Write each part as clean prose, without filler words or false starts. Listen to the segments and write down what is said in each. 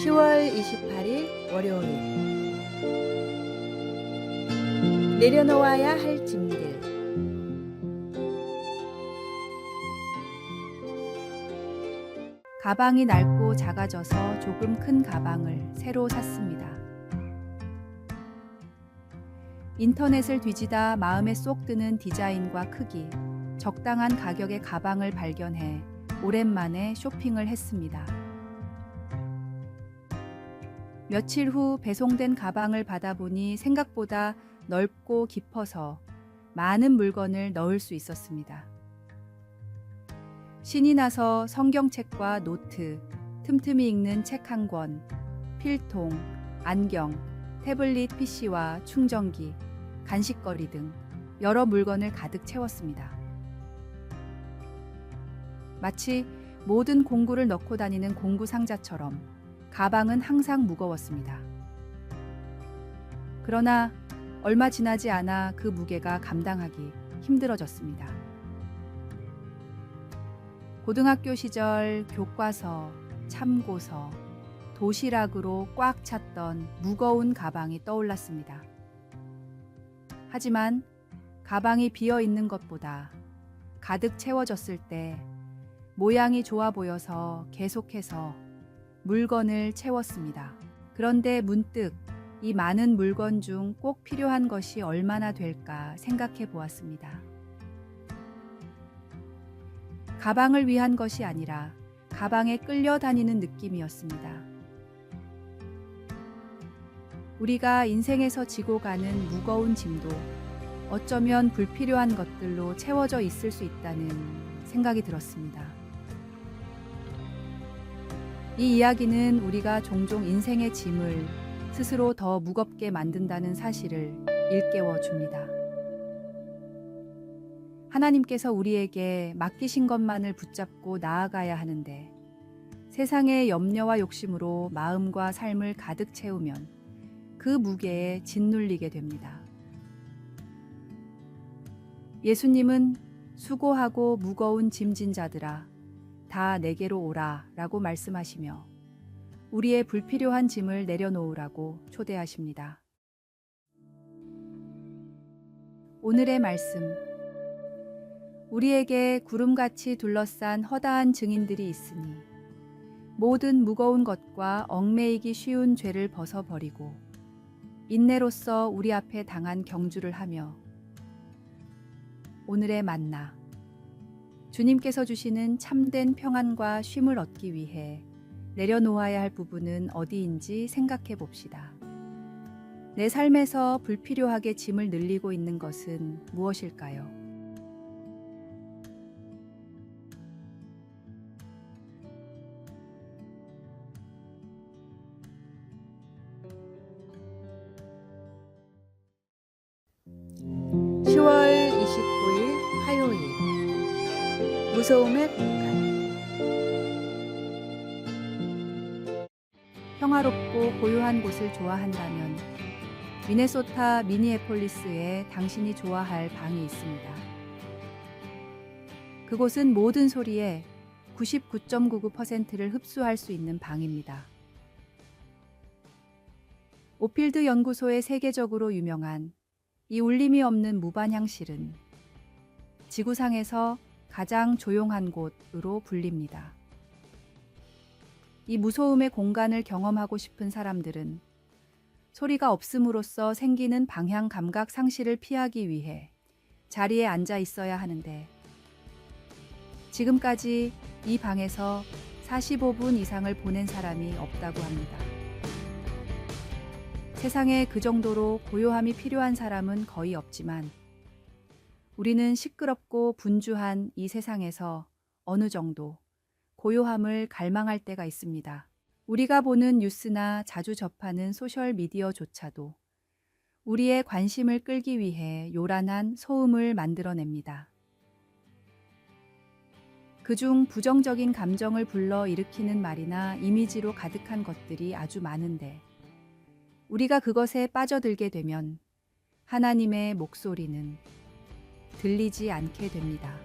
10월 28일 월요일. 내려놓아야 할 짐들. 가방이 낡고 작아져서 조금 큰 가방을 새로 샀습니다. 인터넷을 뒤지다 마음에 쏙 드는 디자인과 크기, 적당한 가격의 가방을 발견해 오랜만에 쇼핑을 했습니다. 며칠 후 배송된 가방을 받아보니 생각보다 넓고 깊어서 많은 물건을 넣을 수 있었습니다. 신이 나서 성경책과 노트, 틈틈이 읽는 책 한 권, 필통, 안경, 태블릿 PC와 충전기, 간식거리 등 여러 물건을 가득 채웠습니다. 마치 모든 공구를 넣고 다니는 공구 상자처럼 가방은 항상 무거웠습니다. 그러나 얼마 지나지 않아 그 무게가 감당하기 힘들어졌습니다. 고등학교 시절 교과서, 참고서, 도시락으로 꽉 찼던 무거운 가방이 떠올랐습니다. 하지만 가방이 비어 있는 것보다 가득 채워졌을 때 모양이 좋아 보여서 계속해서 물건을 채웠습니다. 그런데 문득 이 많은 물건 중 꼭 필요한 것이 얼마나 될까 생각해 보았습니다. 가방을 위한 것이 아니라 가방에 끌려다니는 느낌이었습니다. 우리가 인생에서 지고 가는 무거운 짐도 어쩌면 불필요한 것들로 채워져 있을 수 있다는 생각이 들었습니다. 이 이야기는 우리가 종종 인생의 짐을 스스로 더 무겁게 만든다는 사실을 일깨워 줍니다. 하나님께서 우리에게 맡기신 것만을 붙잡고 나아가야 하는데 세상의 염려와 욕심으로 마음과 삶을 가득 채우면 그 무게에 짓눌리게 됩니다. 예수님은 수고하고 무거운 짐진 자들아 다 내게로 오라 라고 말씀하시며 우리의 불필요한 짐을 내려놓으라고 초대하십니다. 오늘의 말씀. 우리에게 구름같이 둘러싼 허다한 증인들이 있으니 모든 무거운 것과 얽매이기 쉬운 죄를 벗어버리고 인내로써 우리 앞에 당한 경주를 하며 오늘의 만나. 주님께서 주시는 참된 평안과 쉼을 얻기 위해 내려놓아야 할 부분은 어디인지 생각해 봅시다. 내 삶에서 불필요하게 짐을 늘리고 있는 것은 무엇일까요? (10월 29일) 화요일. 무서움의 공간. 평화롭고 고요한 곳을 좋아한다면 미네소타 미니애폴리스에 당신이 좋아할 방이 있습니다. 그곳은 모든 소리의 99.99%를 흡수할 수 있는 방입니다. 오필드 연구소의 세계적으로 유명한 이 울림이 없는 무반향실은 지구상에서 가장 조용한 곳으로 불립니다. 이 무소음의 공간을 경험하고 싶은 사람들은 소리가 없음으로써 생기는 방향 감각 상실을 피하기 위해 자리에 앉아 있어야 하는데 지금까지 이 방에서 45분 이상을 보낸 사람이 없다고 합니다. 세상에 그 정도로 고요함이 필요한 사람은 거의 없지만 우리는 시끄럽고 분주한 이 세상에서 어느 정도 고요함을 갈망할 때가 있습니다. 우리가 보는 뉴스나 자주 접하는 소셜미디어조차도 우리의 관심을 끌기 위해 요란한 소음을 만들어냅니다. 그중 부정적인 감정을 불러 일으키는 말이나 이미지로 가득한 것들이 아주 많은데 우리가 그것에 빠져들게 되면 하나님의 목소리는 들리지 않게 됩니다.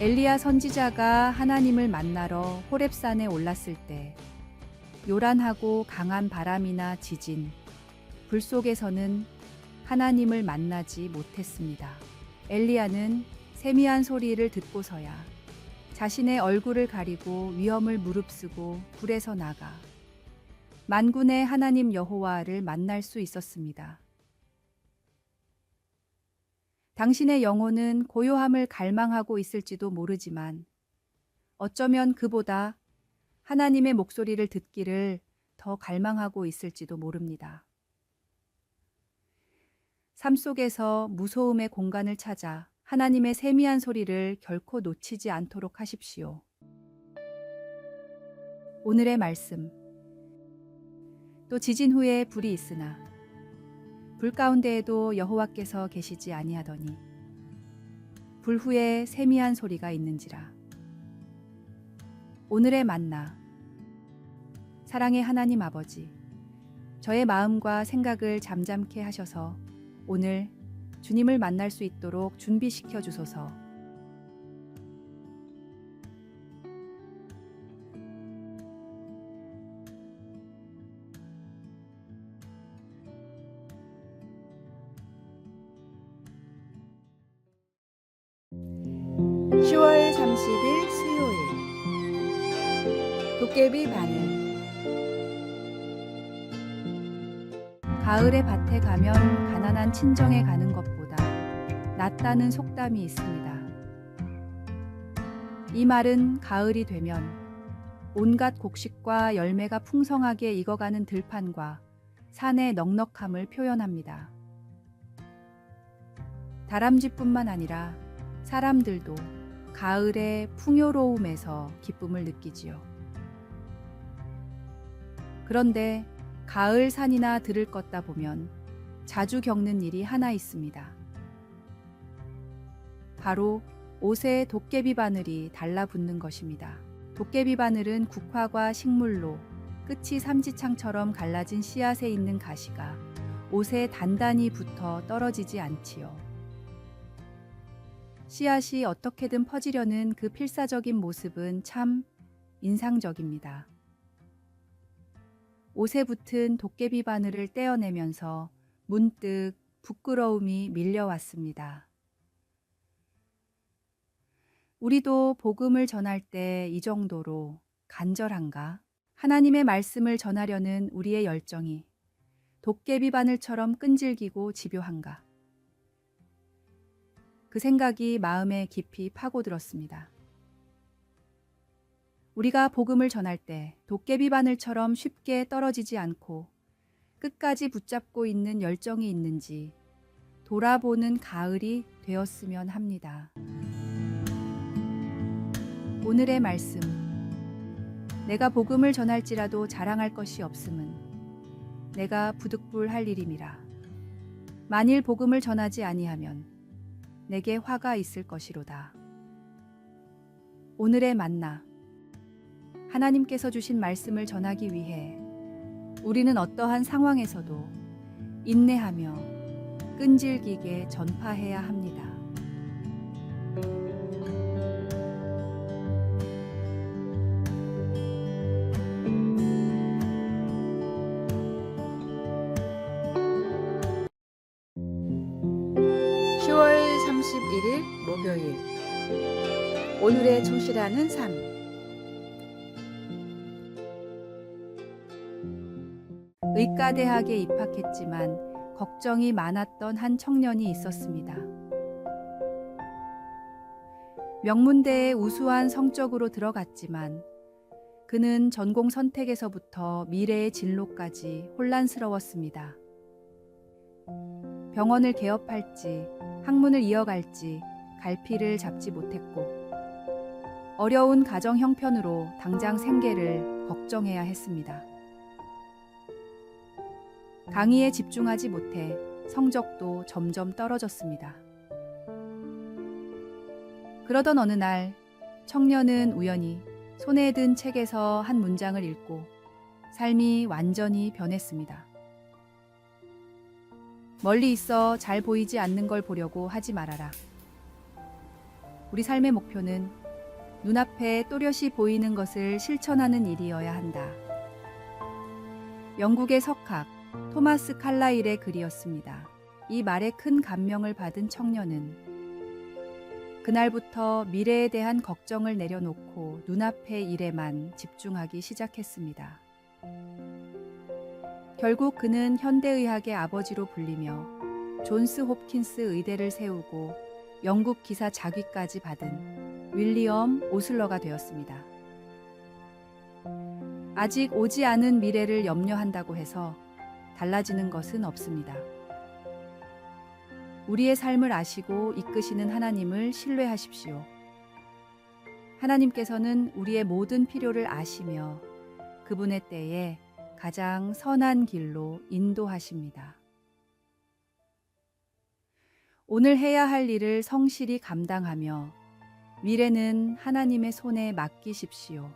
엘리야 선지자가 하나님을 만나러 호렙산에 올랐을 때 요란하고 강한 바람이나 지진, 불 속에서는 하나님을 만나지 못했습니다. 엘리야는 세미한 소리를 듣고서야 자신의 얼굴을 가리고 위험을 무릅쓰고 불에서 나가 만군의 하나님 여호와를 만날 수 있었습니다. 당신의 영혼은 고요함을 갈망하고 있을지도 모르지만 어쩌면 그보다 하나님의 목소리를 듣기를 더 갈망하고 있을지도 모릅니다. 삶 속에서 무소음의 공간을 찾아 하나님의 세미한 소리를 결코 놓치지 않도록 하십시오. 오늘의 말씀. 또 지진 후에 불이 있으나 불 가운데에도 여호와께서 계시지 아니하더니 불 후에 세미한 소리가 있는지라. 오늘의 만나. 사랑의 하나님 아버지, 저의 마음과 생각을 잠잠케 하셔서 오늘 주님을 만날 수 있도록 준비시켜 주소서. (10월 30일) 수요일. 도깨비 바늘. 가을의 밭에 가면 가난한 친정에 가는 것보다 낫다는 속담이 있습니다. 이 말은 가을이 되면 온갖 곡식과 열매가 풍성하게 익어가는 들판과 산의 넉넉함을 표현합니다. 다람쥐뿐만 아니라 사람들도 가을의 풍요로움에서 기쁨을 느끼지요. 그런데 가을 산이나 들을 걷다 보면 자주 겪는 일이 하나 있습니다. 바로 옷에 도깨비 바늘이 달라붙는 것입니다. 도깨비 바늘은 국화과 식물로 끝이 삼지창처럼 갈라진 씨앗에 있는 가시가 옷에 단단히 붙어 떨어지지 않지요. 씨앗이 어떻게든 퍼지려는 그 필사적인 모습은 참 인상적입니다. 옷에 붙은 도깨비 바늘을 떼어내면서 문득 부끄러움이 밀려왔습니다. 우리도 복음을 전할 때 이 정도로 간절한가? 하나님의 말씀을 전하려는 우리의 열정이 도깨비 바늘처럼 끈질기고 집요한가? 그 생각이 마음에 깊이 파고들었습니다. 우리가 복음을 전할 때 도깨비 바늘처럼 쉽게 떨어지지 않고 끝까지 붙잡고 있는 열정이 있는지 돌아보는 가을이 되었으면 합니다. 오늘의 말씀. 내가 복음을 전할지라도 자랑할 것이 없음은 내가 부득불할 일임이라. 만일 복음을 전하지 아니하면 내게 화가 있을 것이로다. 오늘의 만나. 하나님께서 주신 말씀을 전하기 위해 우리는 어떠한 상황에서도 인내하며 끈질기게 전파해야 합니다. (10월 31일) 목요일. 오늘의 충실하는 삶. 의과대학에 입학했지만 걱정이 많았던 한 청년이 있었습니다. 명문대에 우수한 성적으로 들어갔지만 그는 전공 선택에서부터 미래의 진로까지 혼란스러웠습니다. 병원을 개업할지 학문을 이어갈지 갈피를 잡지 못했고 어려운 가정 형편으로 당장 생계를 걱정해야 했습니다. 강의에 집중하지 못해 성적도 점점 떨어졌습니다. 그러던 어느 날 청년은 우연히 손에 든 책에서 한 문장을 읽고 삶이 완전히 변했습니다. 멀리 있어 잘 보이지 않는 걸 보려고 하지 말아라. 우리 삶의 목표는 눈앞에 또렷이 보이는 것을 실천하는 일이어야 한다. 영국의 석학 토마스 칼라일의 글이었습니다. 이 말에 큰 감명을 받은 청년은 그날부터 미래에 대한 걱정을 내려놓고 눈앞의 일에만 집중하기 시작했습니다. 결국 그는 현대의학의 아버지로 불리며 존스 홉킨스 의대를 세우고 영국 기사 자귀까지 받은 윌리엄 오슬러가 되었습니다. 아직 오지 않은 미래를 염려한다고 해서 달라지는 것은 없습니다. 우리의 삶을 아시고 이끄시는 하나님을 신뢰하십시오. 하나님께서는 우리의 모든 필요를 아시며 그분의 때에 가장 선한 길로 인도하십니다. 오늘 해야 할 일을 성실히 감당하며 미래는 하나님의 손에 맡기십시오.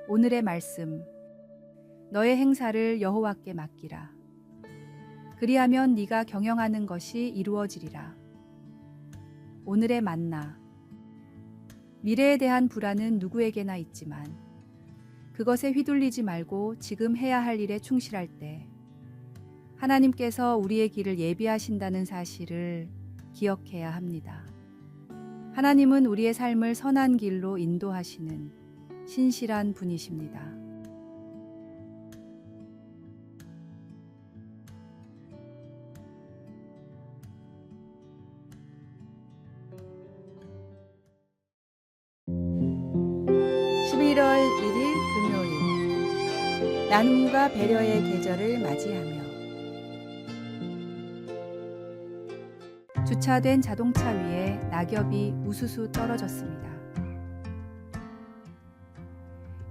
오늘의 말씀, 너의 행사를 여호와께 맡기라. 그리하면 네가 경영하는 것이 이루어지리라. 오늘의 만나, 미래에 대한 불안은 누구에게나 있지만 그것에 휘둘리지 말고 지금 해야 할 일에 충실할 때 하나님께서 우리의 길을 예비하신다는 사실을 기억해야 합니다. 하나님은 우리의 삶을 선한 길로 인도하시는 신실한 분이십니다. (11월 1일) 금요일, 나눔과 배려의 계절을 맞이하며 주차된 자동차 위에 낙엽이 우수수 떨어졌습니다.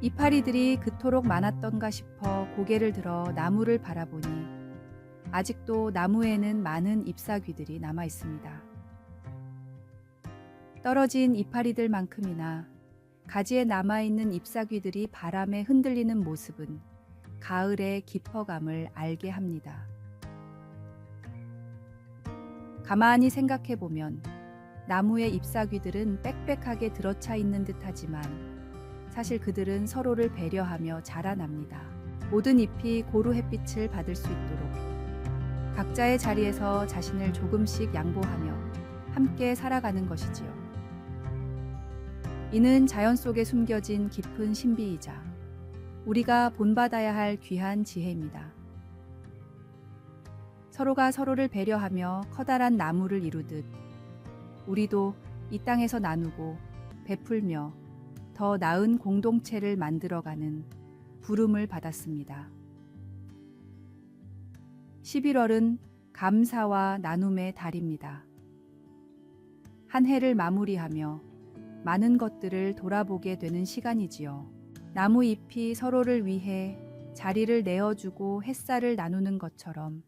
이파리들이 그토록 많았던가 싶어 고개를 들어 나무를 바라보니 아직도 나무에는 많은 잎사귀들이 남아 있습니다. 떨어진 이파리들만큼이나 가지에 남아있는 잎사귀들이 바람에 흔들리는 모습은 가을의 깊어감을 알게 합니다. 가만히 생각해보면 나무의 잎사귀들은 빽빽하게 들어차 있는 듯하지만 사실 그들은 서로를 배려하며 자라납니다. 모든 잎이 고루 햇빛을 받을 수 있도록 각자의 자리에서 자신을 조금씩 양보하며 함께 살아가는 것이지요. 이는 자연 속에 숨겨진 깊은 신비이자 우리가 본받아야 할 귀한 지혜입니다. 서로가 서로를 배려하며 커다란 나무를 이루듯 우리도 이 땅에서 나누고 베풀며 더 나은 공동체를 만들어가는 부름을 받았습니다. 11월은 감사와 나눔의 달입니다. 한 해를 마무리하며 많은 것들을 돌아보게 되는 시간이지요. 나무 잎이 서로를 위해 자리를 내어주고 햇살을 나누는 것처럼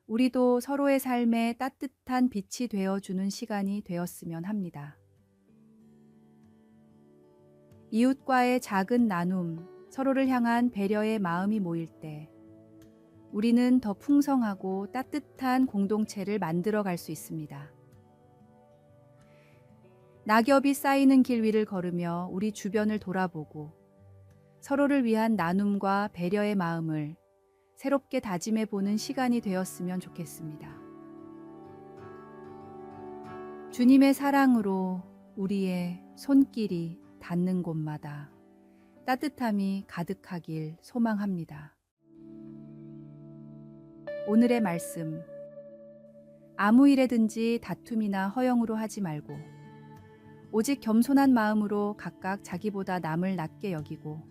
우리도 서로의 삶에 따뜻한 빛이 되어주는 시간이 되었으면 합니다. 이웃과의 작은 나눔, 서로를 향한 배려의 마음이 모일 때 우리는 더 풍성하고 따뜻한 공동체를 만들어갈 수 있습니다. 낙엽이 쌓이는 길 위를 걸으며 우리 주변을 돌아보고 서로를 위한 나눔과 배려의 마음을 새롭게 다짐해보는 시간이 되었으면 좋겠습니다. 주님의 사랑으로 우리의 손길이 닿는 곳마다 따뜻함이 가득하길 소망합니다. 오늘의 말씀, 아무 일에든지 다툼이나 허영으로 하지 말고 오직 겸손한 마음으로 각각 자기보다 남을 낮게 여기고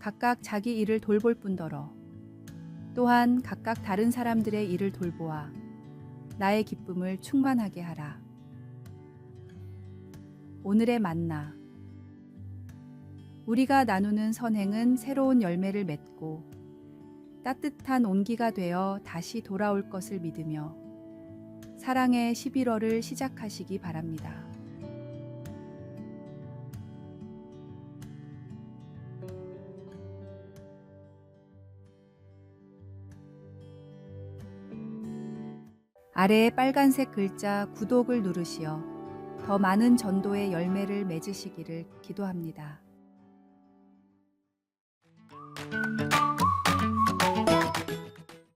각각 자기 일을 돌볼 뿐더러 또한 각각 다른 사람들의 일을 돌보아 나의 기쁨을 충만하게 하라. 오늘의 만나, 우리가 나누는 선행은 새로운 열매를 맺고 따뜻한 온기가 되어 다시 돌아올 것을 믿으며 사랑의 11월을 시작하시기 바랍니다. 아래의 빨간색 글자 구독을 누르시어 더 많은 전도의 열매를 맺으시기를 기도합니다.